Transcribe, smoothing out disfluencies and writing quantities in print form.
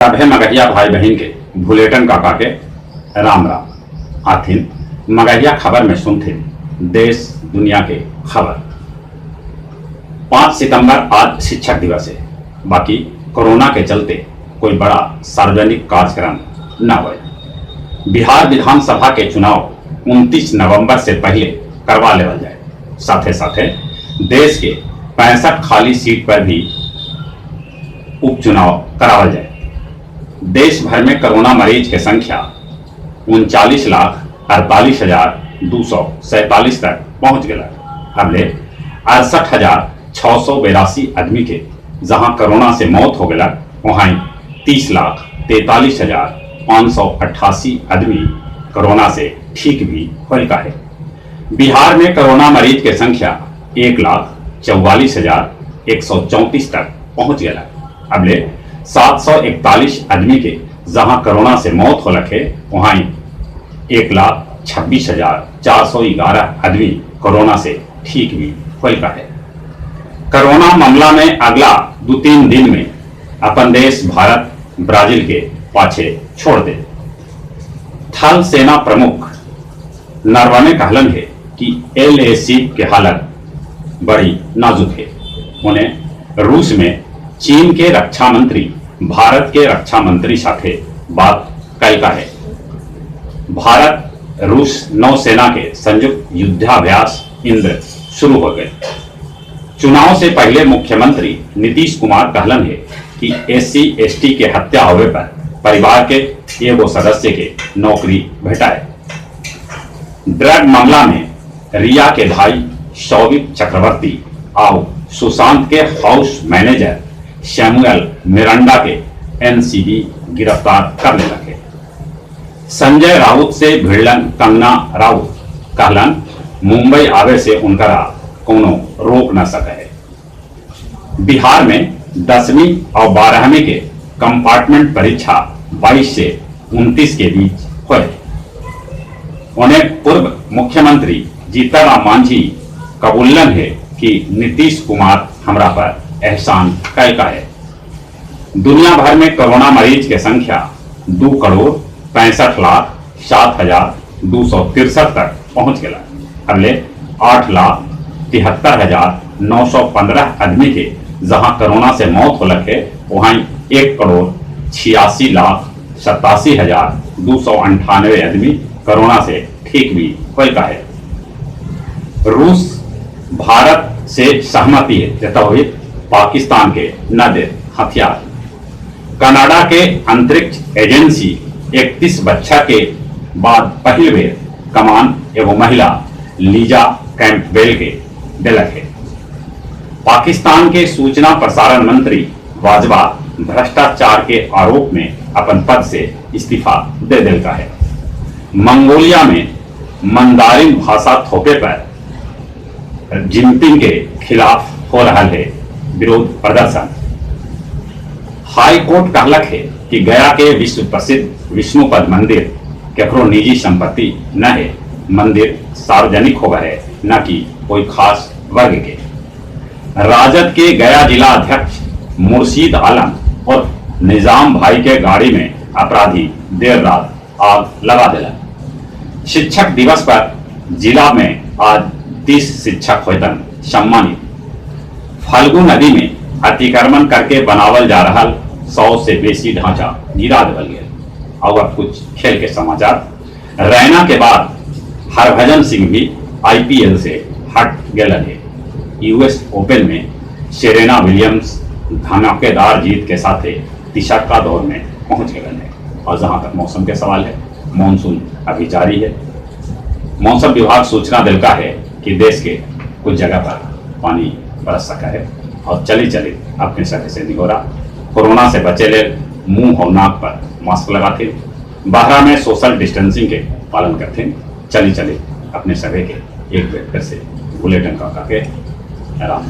सभे मगहिया भाई बहन के भुलेटन काका के राम राम आथिन मगहिया खबर में सुनथिन देश दुनिया के खबर। 5 सितंबर आज शिक्षक दिवस है। बाकी कोरोना के चलते कोई बड़ा सार्वजनिक कार्यक्रम न हुए। बिहार विधानसभा के चुनाव 29 नवंबर से पहले करवा लेवल जाए। साथे साथे देश के 65 खाली सीट पर भी उपचुनाव करावल जाए। देश भर में कोरोना मरीज की संख्या 39,48,247 तक पहुंच गया। अबले 68,682 आदमी के जहां कोरोना से मौत हो गया, वहां 30,43,588 आदमी कोरोना से ठीक भी होलिका है। बिहार में कोरोना मरीज की संख्या 1,44,134 तक पहुंच गया। अबले 741 आदमी के जहां कोरोना से मौत हो लखे, वहां 1,26,411 आदमी कोरोना से ठीक भी होलिका है। कोरोना मामला में अगला 2-3 दिन में अपन देश भारत ब्राजील के पाछे छोड़ दे। थल सेना प्रमुख नरवणे कहलन है कि LAC की हालत बड़ी नाजुक है। उन्हें रूस में चीन के रक्षा मंत्री भारत के रक्षा मंत्री साथे बात कल है। भारत रूस नौसेना के संयुक्त युद्धाभ्यास इंद्र शुरू हो गए। चुनाव से पहले मुख्यमंत्री नीतीश कुमार कहलन है कि SC/ST के हत्या होने पर परिवार के एगो सदस्य के नौकरी भेटाए। ड्रग मामला में रिया के भाई शौविक चक्रवर्ती और सुशांत के हाउस मैनेजर सैमुअल मिरांडा के NCB गिरफ्तार करने लगे। संजय राउत से भिड़लन कंगना राउत कहलन मुंबई आवे से उनकरा कोनो रोक न सके। बिहार में 10वीं और 12वीं के कंपार्टमेंट परीक्षा 22 से 29 के बीच हुए। उन्हें पूर्व मुख्यमंत्री जीतनराम मांझी कबूलन है कि नीतीश कुमार हमरा पर एहसान कैलका है। दुनिया भर में कोरोना मरीज की संख्या 2,65,07,263 तक पहुंच गया। अगले 8,73,915 आदमी के जहां कोरोना से मौत हो लगे, वहां 1,86,87,298 आदमी कोरोना से ठीक भी होलिका है। रूस भारत से सहमति जताते हुए पाकिस्तान के न दे हथियार। कनाडा के अंतरिक्ष एजेंसी 31 बच्चा के बाद पहली बेर कमान एवं महिला लीजा कैंपबेल के दिलक है। पाकिस्तान के सूचना प्रसारण मंत्री वाजवा भ्रष्टाचार के आरोप में अपन पद से इस्तीफा दे दिलका है। मंगोलिया में मंदारिन भाषा थोपे पर जिनपिंग के खिलाफ हो रहा है विरोध प्रदर्शन। हाई कोर्ट कहलक है कि गया के विश्व प्रसिद्ध विष्णुपद मंदिर केकरो निजी संपत्ति न है। मंदिर सार्वजनिक होगा है, न कि कोई खास वर्ग के। राजद के गया जिला अध्यक्ष मुर्शीद आलम और निजाम भाई के गाड़ी में अपराधी देर रात आग लगा दिला। शिक्षक दिवस पर जिला में आज 30 शिक्षक होतन सम्मानित। फाल्गु नदी में अतिक्रमण करके बनावल जा रहा 100 से बेसी ढांचा गिरा देवल गया। और अब कुछ खेल के समाचार। रैना के बाद हरभजन सिंह भी IPL से हट गए है। US ओपन में सेरेना विलियम्स धमाकेदार जीत के साथ 30 दौर में पहुंच गए हैं। और जहां तक मौसम के सवाल है, मानसून अभी जारी है। मौसम विभाग सूचना दिलका है कि देश के कुछ जगह पर पानी बरस सका है। और चली अपने सके से निगोरा कोरोना से बचे ले मुंह और नाक पर मास्क लगाते, बाहर में सोशल डिस्टेंसिंग के पालन करते। चली अपने सभी के एक बेर फिर से बुलेटिन का के आराम।